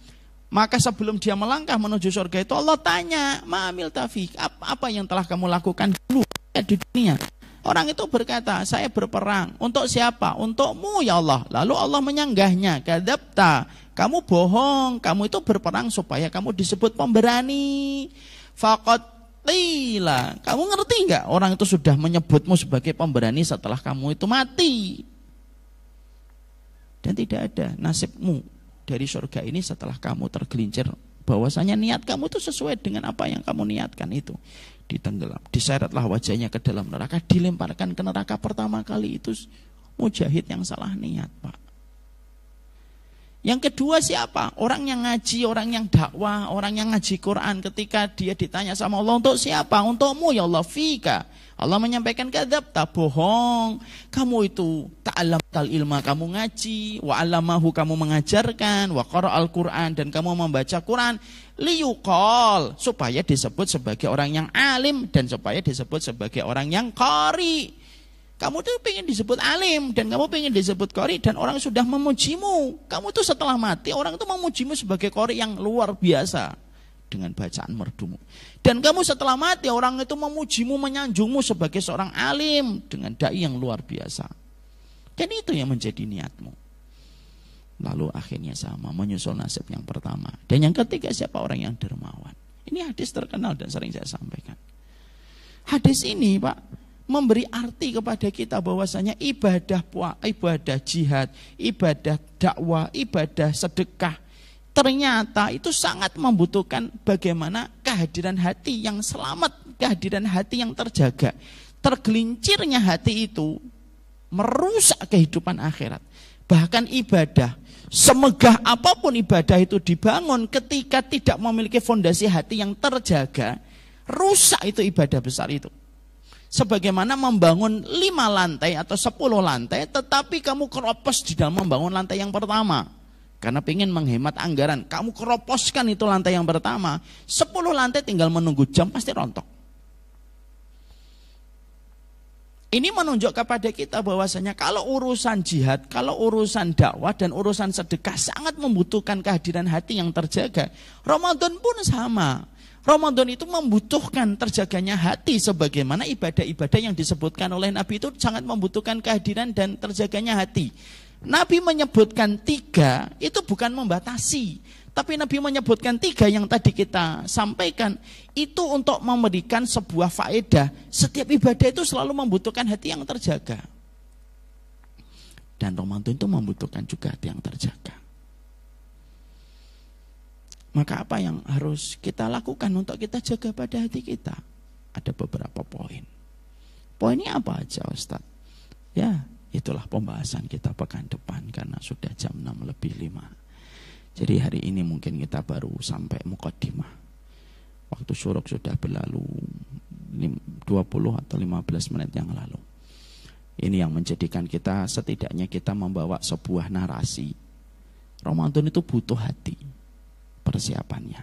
Maka sebelum dia melangkah menuju surga itu Allah tanya, ma'amil tafiq, apa yang telah kamu lakukan dulu di dunia? Orang itu berkata, saya berperang. Untuk siapa? Untukmu ya Allah. Lalu Allah menyanggahnya, kadzabta, kamu bohong, kamu itu berperang supaya kamu disebut pemberani. Faqad qila, kamu ngerti enggak? Orang itu sudah menyebutmu sebagai pemberani setelah kamu itu mati. Dan tidak ada nasibmu dari surga ini setelah kamu tergelincir, bahwasanya niat kamu itu sesuai dengan apa yang kamu niatkan itu. Ditenggelam, diseretlah wajahnya ke dalam neraka, dilemparkan ke neraka pertama kali itu mujahid yang salah niat Pak. Yang kedua siapa? Orang yang ngaji, orang yang dakwah, orang yang ngaji Quran, ketika dia ditanya sama Allah, untuk siapa? Untukmu ya Allah, fika. Allah menyampaikan kadzabta, bohong. Kamu itu ta'allamtal ilma, kamu ngaji, wa 'allamahu, kamu mengajarkan, wa qara'al Qur'an, dan kamu membaca Quran, liyuqal, supaya disebut sebagai orang yang alim dan supaya disebut sebagai orang yang qari. Kamu tuh pengen disebut alim dan kamu pengen disebut qari dan orang sudah memujimu. Kamu tuh setelah mati orang itu memujimu sebagai qari yang luar biasa dengan bacaan merdumu. Dan kamu setelah mati orang itu memujimu, menyanjungmu sebagai seorang alim dengan dai yang luar biasa. Dan itu yang menjadi niatmu. Lalu akhirnya sama, menyusul nasib yang pertama. Dan yang ketiga, siapa orang yang dermawan. Ini hadis terkenal dan sering saya sampaikan. Hadis ini Pak memberi arti kepada kita bahwasanya ibadah jihad, ibadah dakwah, ibadah sedekah, ternyata itu sangat membutuhkan bagaimana kehadiran hati yang selamat, kehadiran hati yang terjaga. Tergelincirnya hati itu merusak kehidupan akhirat. Bahkan ibadah, semegah apapun ibadah itu dibangun, ketika tidak memiliki fondasi hati yang terjaga, rusak itu ibadah besar itu. Sebagaimana membangun 5 lantai atau 10 lantai, tetapi kamu keropos di dalam membangun lantai yang pertama. Karena pengen menghemat anggaran, kamu keroposkan itu lantai yang pertama, 10 lantai tinggal menunggu jam pasti rontok. Ini menunjuk kepada kita bahwasanya kalau urusan jihad, kalau urusan dakwah dan urusan sedekah sangat membutuhkan kehadiran hati yang terjaga. Ramadan pun sama. Ramadan itu membutuhkan terjaganya hati, sebagaimana ibadah-ibadah yang disebutkan oleh Nabi itu sangat membutuhkan kehadiran dan terjaganya hati. Nabi menyebutkan 3 itu bukan membatasi, tapi Nabi menyebutkan 3 yang tadi kita sampaikan itu untuk memberikan sebuah faedah. Setiap ibadah itu selalu membutuhkan hati yang terjaga. Dan Ramadan itu membutuhkan juga hati yang terjaga. Maka apa yang harus kita lakukan untuk kita jaga pada hati kita? Ada beberapa poin. Poinnya apa aja Ustaz? Ya, itulah pembahasan kita pekan depan karena sudah jam 6:05. Jadi hari ini mungkin kita baru sampai muqaddimah. Waktu syuruk sudah berlalu 20 atau 15 menit yang lalu. Ini yang menjadikan kita setidaknya kita membawa sebuah narasi. Ramadan itu butuh hati persiapannya.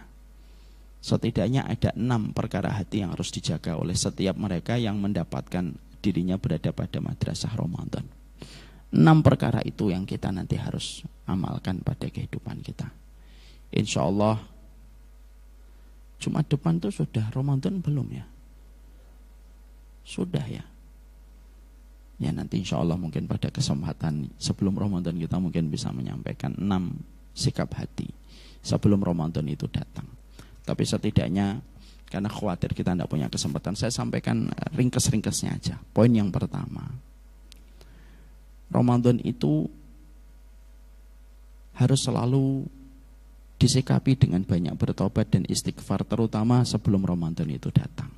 Setidaknya ada 6 perkara hati yang harus dijaga oleh setiap mereka yang mendapatkan dirinya berada pada madrasah Ramadan. 6 perkara itu yang kita nanti harus amalkan pada kehidupan kita. Insya Allah Jumat depan tuh sudah Ramadan belum ya? Sudah ya. Ya nanti insya Allah mungkin pada kesempatan sebelum Ramadan kita mungkin bisa menyampaikan 6 sikap hati sebelum Ramadan itu datang. Tapi setidaknya karena khawatir kita tidak punya kesempatan, saya sampaikan ringkes-ringkesnya aja. Poin yang pertama, Ramadan itu harus selalu disikapi dengan banyak bertobat dan istighfar, terutama sebelum Ramadan itu datang.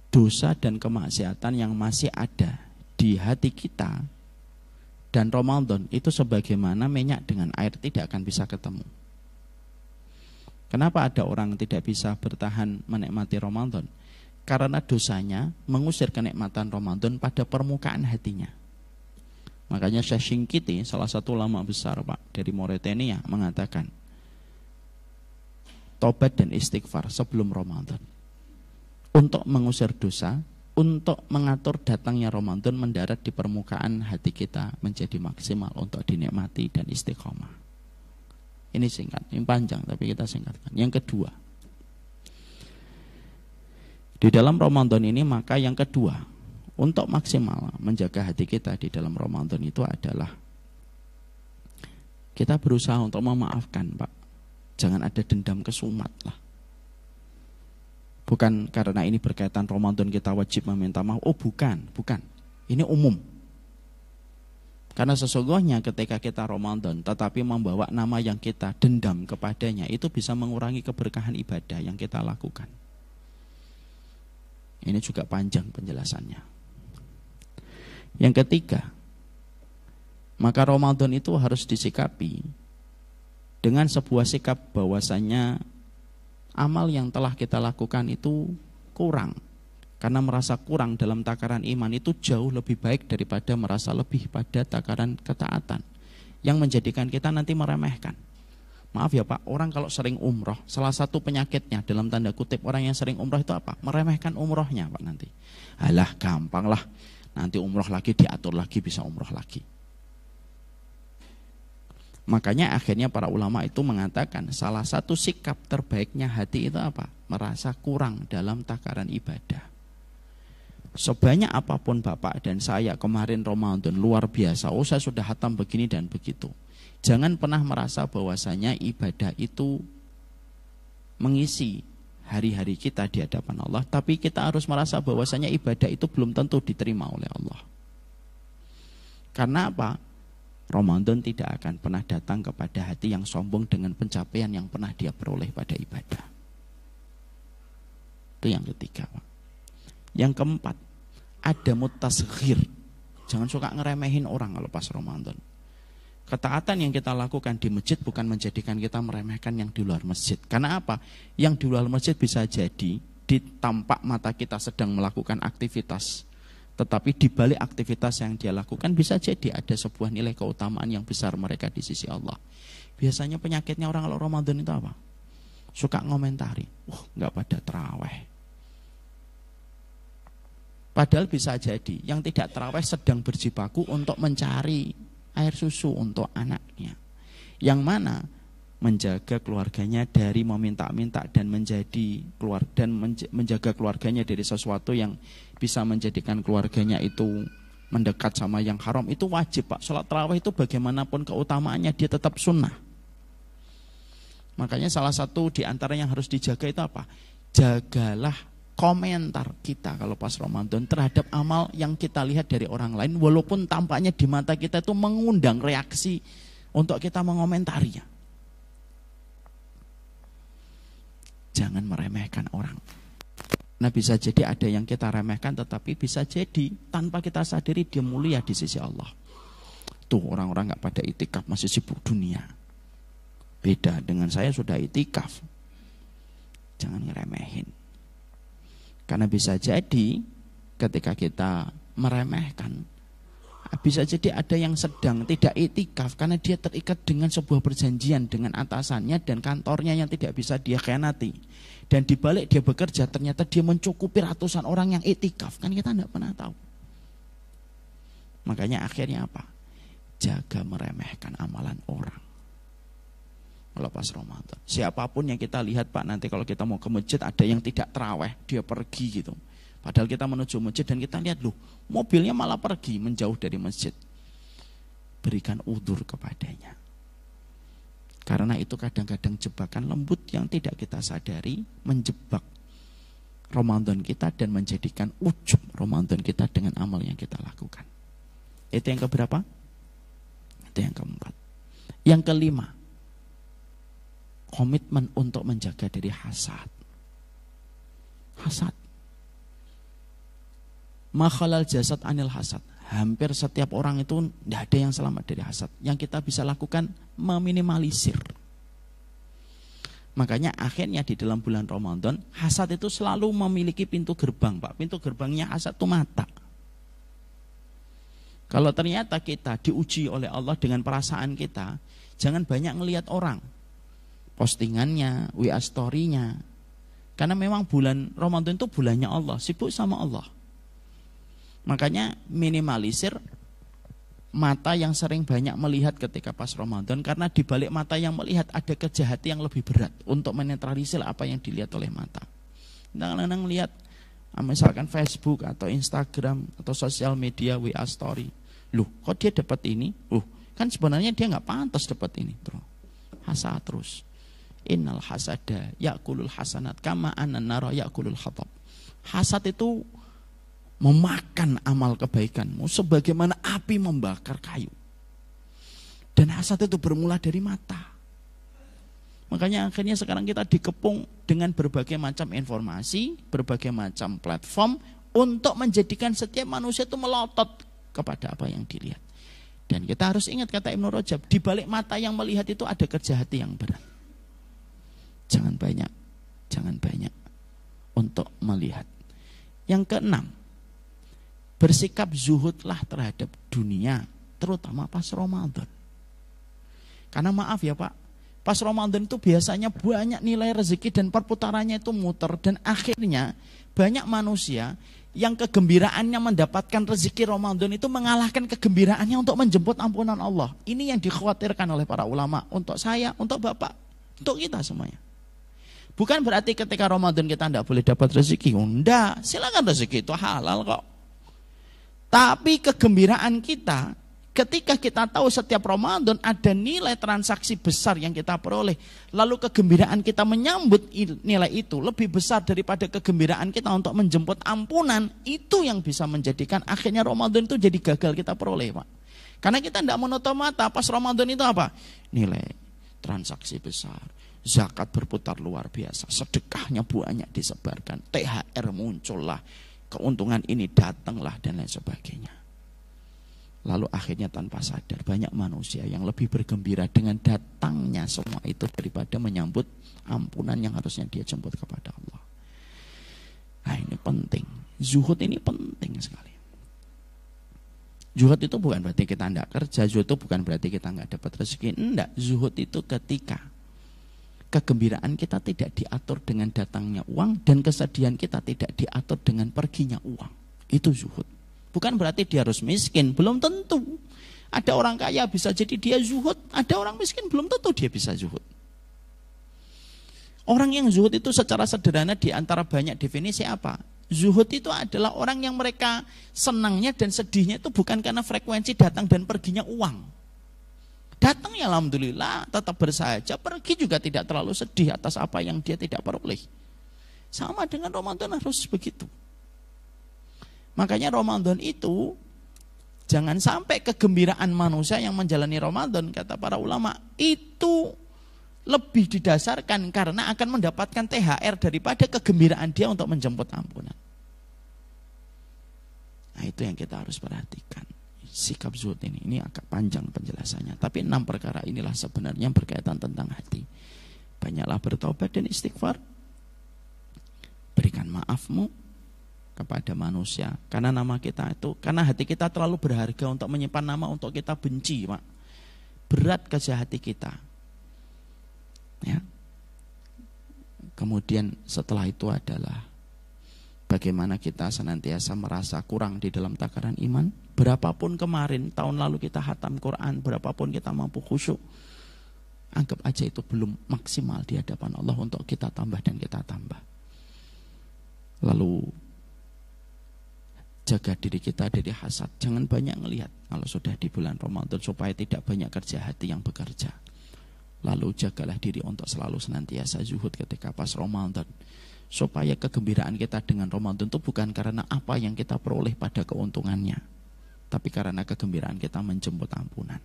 Dosa dan kemaksiatan yang masih ada di hati kita dan Ramadan itu sebagaimana minyak dengan air, tidak akan bisa ketemu. Kenapa ada orang tidak bisa bertahan menikmati Ramadan? Karena dosanya mengusir kenikmatan Ramadan pada permukaan hatinya. Makanya Syekh Shinqiti, salah satu ulama besar Pak dari Mauritania, mengatakan tobat dan istighfar sebelum Ramadan untuk mengusir dosa, untuk mengatur datangnya Ramadan mendarat di permukaan hati kita menjadi maksimal untuk dinikmati dan istiqomah. Ini singkat, ini panjang tapi kita singkatkan. Yang kedua, di dalam Ramadan ini maka yang kedua untuk maksimal menjaga hati kita di dalam Ramadan itu adalah kita berusaha untuk memaafkan Pak. Jangan ada dendam kesumat lah. Bukan karena ini berkaitan Ramadan kita wajib meminta maaf. Oh bukan. Ini umum. Karena sesungguhnya ketika kita Ramadan tetapi membawa nama yang kita dendam kepadanya, itu bisa mengurangi keberkahan ibadah yang kita lakukan. Ini juga panjang penjelasannya. Yang ketiga, maka Ramadan itu harus disikapi dengan sebuah sikap bahwasanya amal yang telah kita lakukan itu kurang Karena merasa kurang dalam takaran iman itu jauh lebih baik daripada merasa lebih pada takaran ketaatan, yang menjadikan kita nanti meremehkan. Maaf ya Pak, orang kalau sering umroh, salah satu penyakitnya dalam tanda kutip orang yang sering umroh itu apa? Meremehkan umrohnya Pak nanti. Alah gampang lah, nanti umroh lagi diatur lagi bisa umroh lagi. Makanya akhirnya para ulama itu mengatakan salah satu sikap terbaiknya hati itu apa? Merasa kurang dalam takaran ibadah. Sebanyak apapun Bapak dan saya kemarin Ramadan luar biasa, oh saya sudah hatam begini dan begitu. Jangan pernah merasa bahwasanya ibadah itu mengisi hari-hari kita di hadapan Allah, tapi kita harus merasa bahwasanya ibadah itu belum tentu diterima oleh Allah. Karena apa? Ramadan tidak akan pernah datang kepada hati yang sombong dengan pencapaian yang pernah dia peroleh pada ibadah. Itu yang ketiga Pak. Yang keempat, ada mutasghir. Jangan suka ngeremehin orang kalau pas Ramadan. Ketaatan yang kita lakukan di masjid bukan menjadikan kita meremehkan yang di luar masjid. Karena apa? Yang di luar masjid bisa jadi di tampak mata kita sedang melakukan aktivitas, tetapi di balik aktivitas yang dia lakukan bisa jadi ada sebuah nilai keutamaan yang besar mereka di sisi Allah. Biasanya penyakitnya orang kalau Ramadan itu apa? Suka ngomentari, nggak pada terawih. Padahal bisa jadi yang tidak terawih sedang berjibaku untuk mencari air susu untuk anaknya, yang mana menjaga keluarganya dari meminta-minta dan menjaga keluarganya dari sesuatu yang bisa menjadikan keluarganya itu mendekat sama yang haram, itu wajib Pak. Sholat tarawih itu bagaimanapun keutamaannya dia tetap sunnah. Makanya salah satu di antara yang harus dijaga itu apa? Jagalah komentar kita kalau pas Ramadan terhadap amal yang kita lihat dari orang lain, walaupun tampaknya di mata kita itu mengundang reaksi untuk kita mengomentarinya. Jangan meremehkan orang. Nah bisa jadi ada yang kita remehkan, tetapi bisa jadi tanpa kita sadari dia mulia di sisi Allah. Tuh orang-orang gak pada itikaf, masih sibuk dunia. Beda dengan saya sudah itikaf. Jangan ngeremehin. Karena bisa jadi ketika kita meremehkan, bisa jadi ada yang sedang tidak itikaf karena dia terikat dengan sebuah perjanjian dengan atasannya dan kantornya yang tidak bisa dia khianati. Dan dibalik dia bekerja ternyata dia mencukupi ratusan orang yang itikaf. Kan kita tidak pernah tahu. Makanya akhirnya apa? Jaga meremehkan amalan orang. Kalau pas Ramadan, siapapun yang kita lihat Pak, nanti kalau kita mau ke masjid ada yang tidak terawih, dia pergi gitu. Padahal kita menuju masjid dan kita lihat loh, mobilnya malah pergi menjauh dari masjid. Berikan udzur kepadanya. Karena itu kadang-kadang jebakan lembut yang tidak kita sadari menjebak Ramadan kita dan menjadikan ujub Ramadan kita dengan amal yang kita lakukan. Itu yang keberapa? Itu yang keempat. Yang kelima, komitmen untuk menjaga diri hasad. Hasad. Makhalal jasad anil hasad. Hampir setiap orang itu tidak ada yang selamat dari hasad. Yang kita bisa lakukan meminimalisir. Makanya akhirnya di dalam bulan Ramadan, hasad itu selalu memiliki pintu gerbang Pak. Pintu gerbangnya hasad itu mata. Kalau ternyata kita diuji oleh Allah dengan perasaan kita, jangan banyak ngelihat orang, postingannya, WA story-nya. Karena memang bulan Ramadan itu bulannya Allah, sibuk sama Allah. Makanya minimalisir mata yang sering banyak melihat ketika pas Ramadan, karena di balik mata yang melihat ada kejahatan yang lebih berat untuk menetralisir apa yang dilihat oleh mata. Kadang-kadang lihat misalkan Facebook atau Instagram atau sosial media WA story. Loh, kok dia dapat ini? Kan sebenarnya dia nggak pantas dapat ini. Terus hasad terus. Innal hasada yakulul hasanat kama anan nara yakulul hatab. Hasad itu memakan amal kebaikanmu sebagaimana api membakar kayu. Dan hasad itu bermula dari mata. Makanya akhirnya sekarang kita dikepung dengan berbagai macam informasi, berbagai macam platform untuk menjadikan setiap manusia itu melotot kepada apa yang dilihat. Dan kita harus ingat kata Ibnu Rajab, di balik mata yang melihat itu ada kejahatan yang berat. Jangan banyak untuk melihat. Yang keenam, bersikap zuhudlah terhadap dunia, terutama pas Ramadan. Karena maaf ya Pak, pas Ramadan itu biasanya banyak nilai rezeki dan perputarannya itu muter. Dan akhirnya banyak manusia yang kegembiraannya mendapatkan rezeki Ramadan itu mengalahkan kegembiraannya untuk menjemput ampunan Allah. Ini yang dikhawatirkan oleh para ulama, untuk saya, untuk Bapak, untuk kita semuanya. Bukan berarti ketika Ramadan kita tidak boleh dapat rezeki. Enggak, silakan, rezeki itu halal kok. Tapi kegembiraan kita ketika kita tahu setiap Ramadan ada nilai transaksi besar yang kita peroleh, lalu kegembiraan kita menyambut nilai itu lebih besar daripada kegembiraan kita untuk menjemput ampunan, itu yang bisa menjadikan akhirnya Ramadan itu jadi gagal kita peroleh, Pak. Karena kita tidak menutup mata, pas Ramadan itu apa? Nilai transaksi besar, zakat berputar luar biasa, sedekahnya banyak disebarkan, THR muncullah, keuntungan ini datanglah, dan lain sebagainya. Lalu akhirnya tanpa sadar banyak manusia yang lebih bergembira dengan datangnya semua itu daripada menyambut ampunan yang harusnya dia jemput kepada Allah. Nah, ini penting. Zuhud ini penting sekali. Zuhud itu bukan berarti kita tidak kerja, zuhud itu bukan berarti kita nggak dapat rezeki. Enggak, zuhud itu ketika kegembiraan kita tidak diatur dengan datangnya uang dan kesedihan kita tidak diatur dengan perginya uang. Itu zuhud. Bukan berarti dia harus miskin, belum tentu. Ada orang kaya bisa jadi dia zuhud, ada orang miskin belum tentu dia bisa zuhud. Orang yang zuhud itu secara sederhana di antara banyak definisi apa? Zuhud itu adalah orang yang mereka senangnya dan sedihnya itu bukan karena frekuensi datang dan perginya uang. Datang ya alhamdulillah, tetap bersahaja, pergi juga tidak terlalu sedih atas apa yang dia tidak peroleh. Sama dengan Ramadan harus begitu. Makanya Ramadan itu jangan sampai kegembiraan manusia yang menjalani Ramadan, kata para ulama, itu lebih didasarkan karena akan mendapatkan THR daripada kegembiraan dia untuk menjemput ampunan. Nah, itu yang kita harus perhatikan. Sikap zuhud ini agak panjang penjelasannya, tapi 6 perkara inilah sebenarnya berkaitan tentang hati. Banyaklah bertobat dan istighfar. Berikan maafmu kepada manusia, karena nama kita itu, karena hati kita terlalu berharga untuk menyimpan nama untuk kita benci, Pak. Berat kerja hati kita. Ya. Kemudian setelah itu adalah bagaimana kita senantiasa merasa kurang di dalam takaran iman. Berapapun kemarin, tahun lalu kita khatam Quran, berapapun kita mampu khusyuk, anggap aja itu belum maksimal di hadapan Allah untuk kita tambah dan kita tambah. Lalu jaga diri kita dari hasad. Jangan banyak ngelihat kalau sudah di bulan Ramadan, supaya tidak banyak kerja hati yang bekerja. Lalu jagalah diri untuk selalu senantiasa zuhud ketika pas Ramadan, supaya kegembiraan kita dengan Ramadan itu bukan karena apa yang kita peroleh pada keuntungannya, tapi karena kegembiraan kita menjemput ampunan.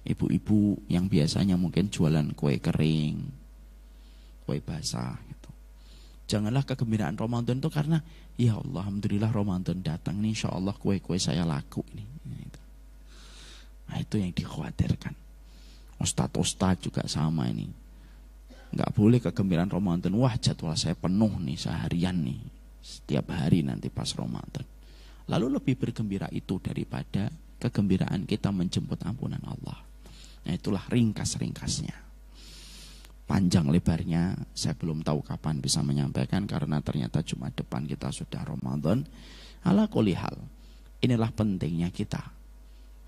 Ibu-ibu yang biasanya mungkin jualan kue kering, kue basah gitu. Janganlah kegembiraan Ramadan itu karena ya Allah, alhamdulillah Ramadan datang nih, insya Allah kue-kue saya laku ini. Nah, itu yang dikhawatirkan. Ustadz juga sama ini. Nggak boleh kegembiraan Ramadan, wah jadwal saya penuh nih seharian nih, setiap hari nanti pas Ramadan. Lalu lebih bergembira itu daripada kegembiraan kita menjemput ampunan Allah. Nah, itulah ringkas-ringkasnya. Panjang lebarnya saya belum tahu kapan bisa menyampaikan, karena ternyata Jumat depan kita sudah Ramadan. Ala kulli hal, inilah pentingnya kita,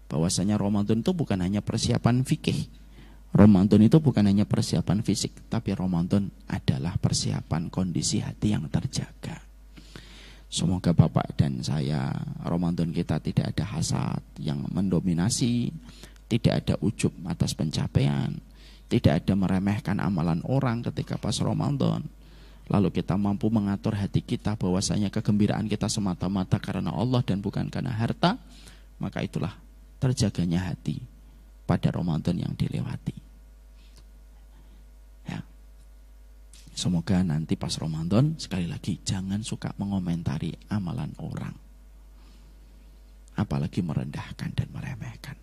bahwasanya Ramadan itu bukan hanya persiapan fikih, Ramadan itu bukan hanya persiapan fisik, tapi Ramadan adalah persiapan kondisi hati yang terjaga. Semoga Bapak dan saya, Ramadan kita tidak ada hasad yang mendominasi, tidak ada ujub atas pencapaian, tidak ada meremehkan amalan orang ketika pas Ramadan. Lalu kita mampu mengatur hati kita bahwasanya kegembiraan kita semata-mata karena Allah dan bukan karena harta. Maka itulah terjaganya hati pada Ramadan yang dilewati. Ya. Semoga nanti pas Ramadan, sekali lagi, jangan suka mengomentari amalan orang, apalagi merendahkan dan meremehkan.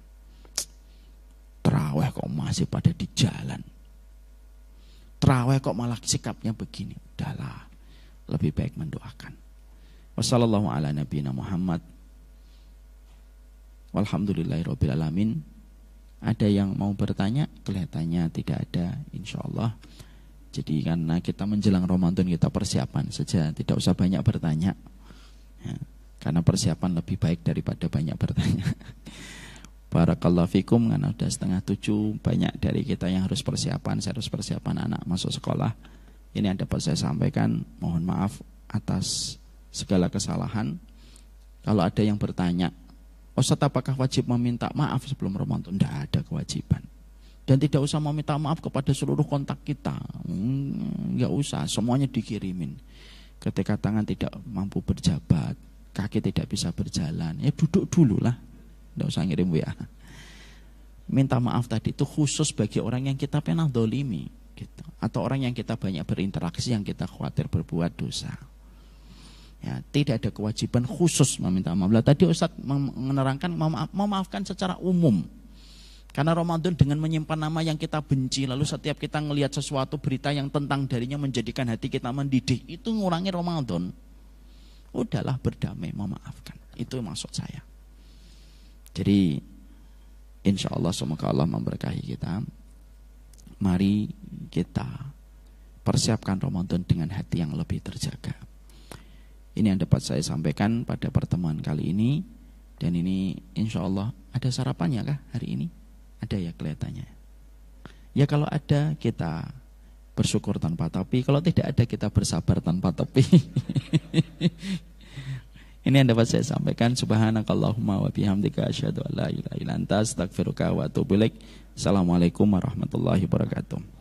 Terawih kok masih pada di jalan, terawih kok malah sikapnya begini. Udahlah, lebih baik mendoakan. Wassallallahu ala nabiyina Muhammad. Walhamdulillahirabbil alamin. Ada yang mau bertanya? Kelihatannya tidak ada, insyaallah. Jadi karena kita menjelang Ramadan, kita persiapan saja, tidak usah banyak bertanya ya, karena persiapan lebih baik daripada banyak bertanya. Barakallahu fikum, karena sudah 6:30, banyak dari kita yang harus persiapan. Saya harus persiapan anak masuk sekolah. Ini yang dapat saya sampaikan. Mohon maaf atas segala kesalahan. Kalau ada yang bertanya, Ustaz, apakah wajib meminta maaf sebelum Ramadan? Tidak ada kewajiban. Dan tidak usah meminta maaf kepada seluruh kontak kita. Enggak usah, semuanya dikirimin. Ketika tangan tidak mampu berjabat, kaki tidak bisa berjalan, ya duduk dulu lah. Enggak usah ngirim WA. Minta maaf tadi itu khusus bagi orang yang kita pernah dolimi gitu. Atau orang yang kita banyak berinteraksi, yang kita khawatir berbuat dosa. Ya, tidak ada kewajiban khusus meminta maaf. Tadi Ustaz menerangkan memaafkan secara umum. Karena Ramadan dengan menyimpan nama yang kita benci, lalu setiap kita ngelihat sesuatu berita yang tentang darinya menjadikan hati kita mendidih, itu ngurangi Ramadan. Udahlah, berdamai, memaafkan. Itu maksud saya. Jadi insya Allah semoga Allah memberkahi kita. Mari kita persiapkan Ramadan dengan hati yang lebih terjaga. Ini yang dapat saya sampaikan pada pertemuan kali ini. Dan ini insya Allah ada sarapannya kah hari ini? Ada ya kelihatannya. Ya kalau ada kita bersyukur tanpa tapi, kalau tidak ada kita bersabar tanpa tapi. Ini yang dapat saya sampaikan. Subhanakallahumma wa bihamdika asyhadu an la ilaha illa anta astaghfiruka wa atubu ilaik. Assalamualaikum warahmatullahi wabarakatuh.